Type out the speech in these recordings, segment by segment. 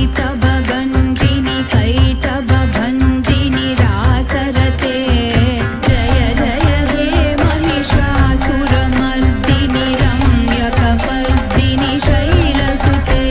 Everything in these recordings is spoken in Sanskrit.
कैटभगञ्जिनि कैटभभञ्जिनि रासरते जय जय हे महिषासुरमर्दिनि रम्यकपर्दिनि शैलसुते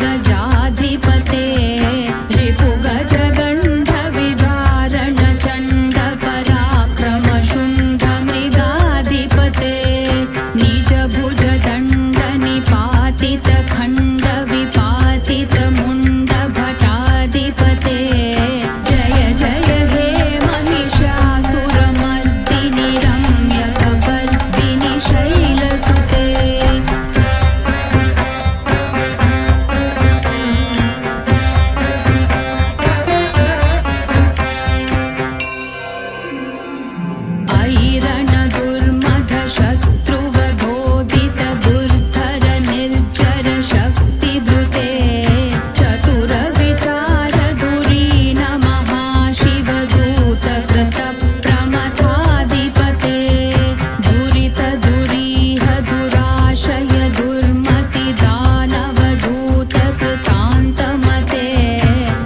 ऐशतखण्डविखण्डितरुण्डवितुण्डितशुण्डगजाधिपते रिपुगजगण्डविदारणचण्डपराक्रमशुण्डमृगाधिपते निजभुजदण्डनिपातितखण्डविपातितमुण्डभटाधिपते जय जय हे महिषासुरमर्दिनि रम्यकपर्दिनि शैलसुते ऐरणदुर्मधशत्रुवधोदितदुर्धर निर्जर शक्तिभृते चतुरविचारधुरीन महाशिवदूतकृतप्रमथाधिपते दुरितधुरीह दुराशय दुर्मतिदानवधूतकृतान्तमते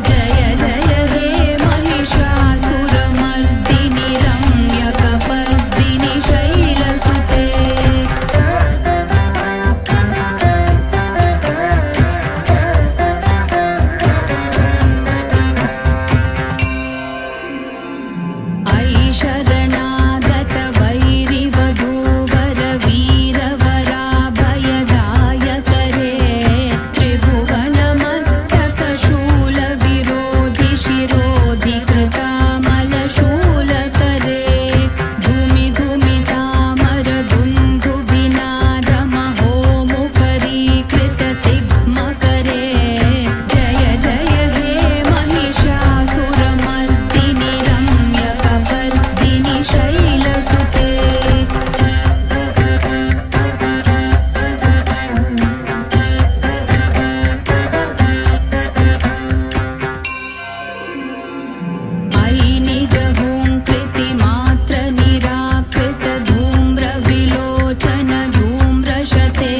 जय जय हे महिषासुरमर्दिनि रम्यकपर्दिनि शैलसुते ऐशरणागतवैरिवधूवरवीरवराभयदायकरे त्रिभुवनमस्तकशूलविरोधि शिरोधिकृतामलशूलतरे धूमिधूमितामरदुन्दुभिनादमहोमुखरीकृततिग्मकरे जय जय हे महिषासुरमर्दिनि रम्यकपर्दिनि शैलसुते ऐ निजहुङ्कृतिमात्र निराकृतधूम्रविलोचन धूम्रशते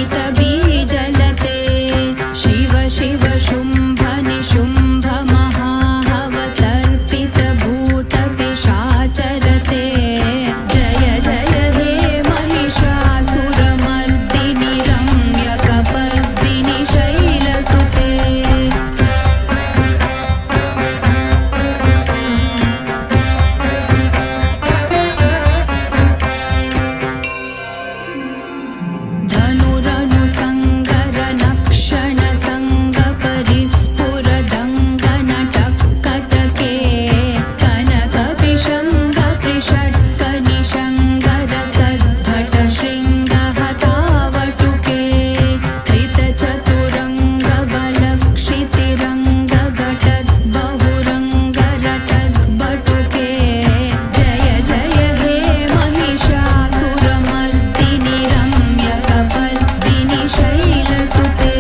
समरविशोषितशोणितबीजसमुद्भवशोणितबीजलते शिव शिव शुम्भ निशुम्भ महाहवतर्पितभूतपिशाचरते जय जय हे महिषासुरमर्दिनि रम्यकपर्दिनि शैलसुते धनुरनुसङ्गरनक्षणसङ्गपरिस्फुरदङ्गनटक्कटके कनकविशङ्गपृषट्कनिशङ्गरसद्भटशृङ्गहतावटुके कृतचतुरङ्गबलक्षितिरङ्गघटद्बहुरङ्गरटद्बटुके जय जय हे महिषासुरमर्दिनि रम्यकपर्दिनि शैलसुते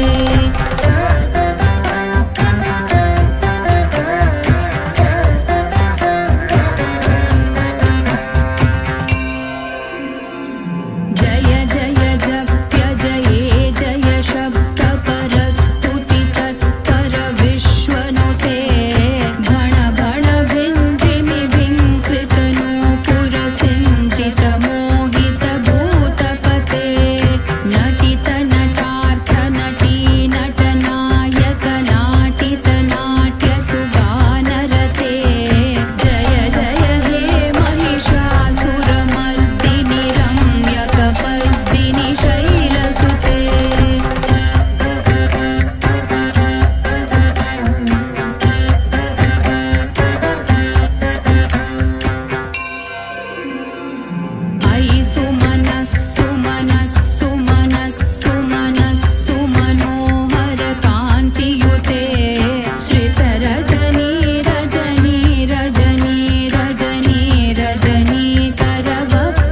जय जय जप्य जये जय शब्दपरस्तुति तत्पर विश्वनुते भण भण भिञ्जिमि भिङ्कृतनूपुरसिञ्चितमोहितभूतपते नटितनटार्थनटी नटनायकनाटितनाट्यसुगानरते जय जय हे महिषासुरमर्दिनि रम्यकपर्दिनि शैलसुते ऐ सुमनस्सुमनस्सुमनस्सुमनोहर कान्तियुते श्रितरजनी रजनी रजनी रजनी रजनीकरवक्त्र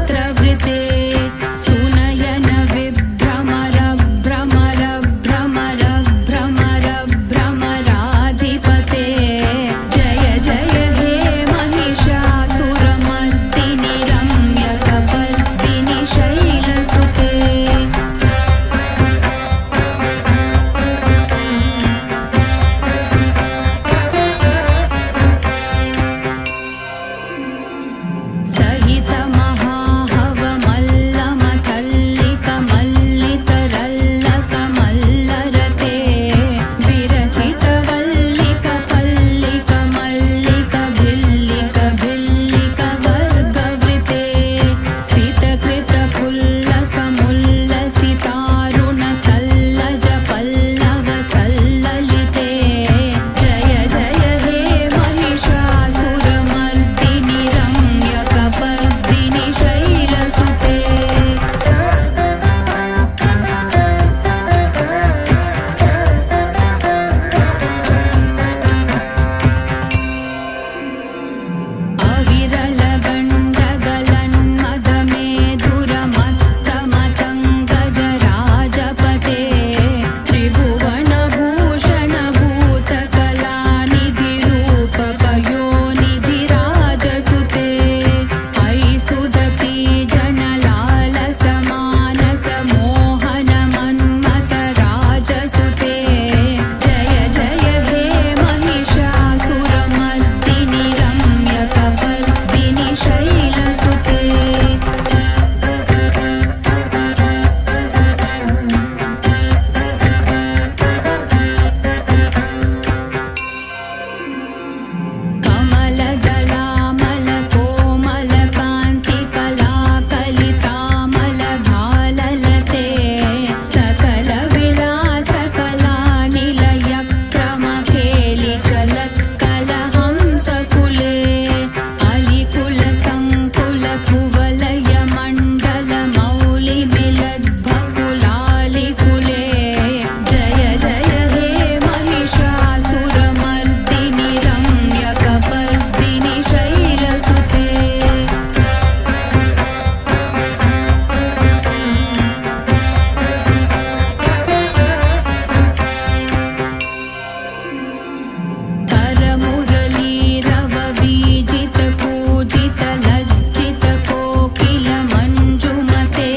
नीलमञ्जुमते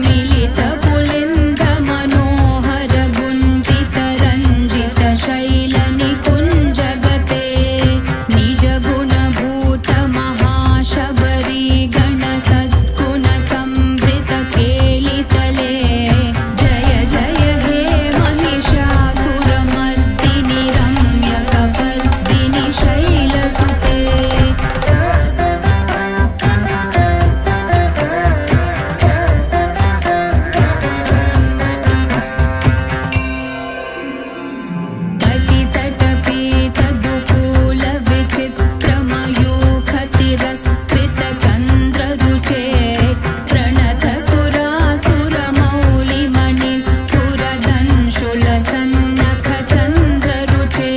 मिलितपुलिन्द मनोहर गुञ्जित रञ्जित शैलनिकुञ्जगते निजगुणभूत महाशबरी गणसद्गुण संभृत केलितले जय जय हे महिषासुरमर्दिनि रम्यकपर्दिनि शैलसुते कटितटपीतदुकूलविचित्रमयूखतिरस्कृत चन्द्ररुचे प्रणत सुरासुरमौलिमणिस्फुरदंशुलसन्नख चन्द्ररुचे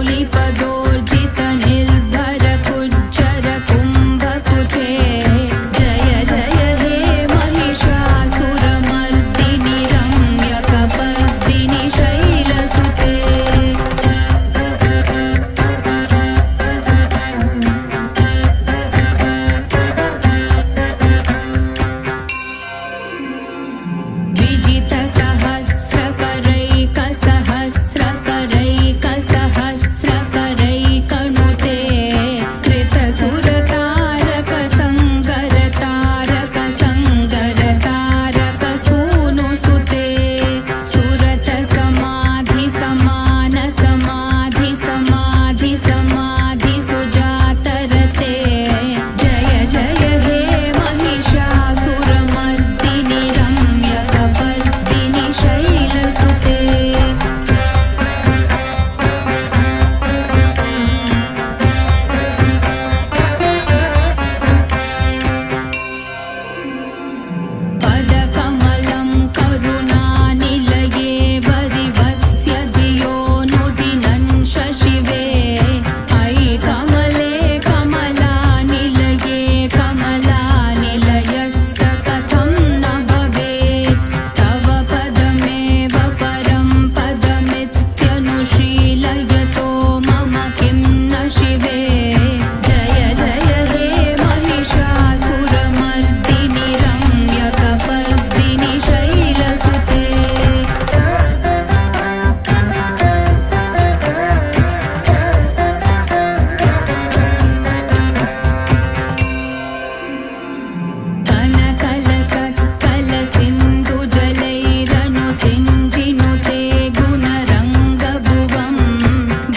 जितकनकाचलमौलिपदोर्जित निर्भर कुज्जर कुम्भकुचे जय जय हे महिषासुरमर्दिनि रम्यकपर्दिनि शैलसुते विजितसहस्रकरैकसहस्रकरैकनुते कृतसुरतारकसङ्गरतारकसूनुसुते सुरतसमाधिसमाधिसमाधिसुजातरते जय जय हे महिषासुरमर्दिनि रम्यकपर्दिनि शैलसुते पदकमलं करुणानिलये वरिवस्य धियोनुदिनं शशिवे अयि कमले कमलानिलये कमलानिलयस्य कथं न भवेत् तव पदमेव परं पदमित्यनुशीलयतो मम किं न शिवे जय जय हे महिषासुरमर्दिनि रम्यकपर्दिनि शैलसुते कनकलसत्कलसिन्धुजलैरनुसिञ्जिनुते गुणरङ्गभुवं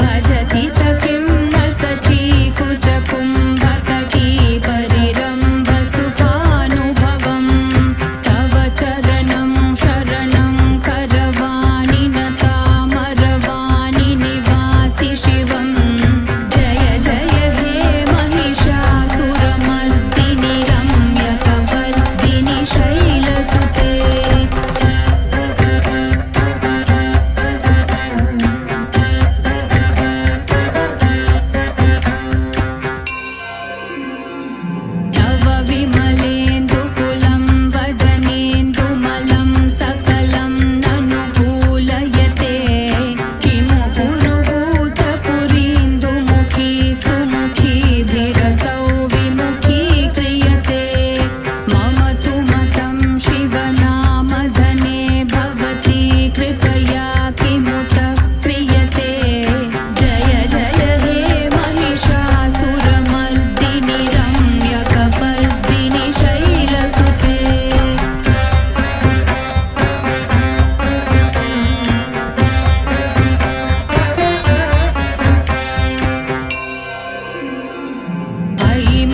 भजति स किं न सचीकुचकुम्भकटीपरिरम्भसुखानुभवं तव चरणं शरणं करवाणि न तामरवाणि निवासि शिवं जय जय हे महिषासुरमर्दिनि रम्यकपर्दिनि शैलसुते तव विमलेन्दुकुलं वदनेन्दुमलं सकलं ननुकूलयते किमु पुरुहूतपुरीन्दुमुखी सुमुखीभिरसौ विमुखी क्रियते मम तु मतं शिवनामधने भवती कृपया किमुत क्रियते जय जय हे महिषासुरमर्दिनि रम्यकपर्दिनि शैलसुते अयि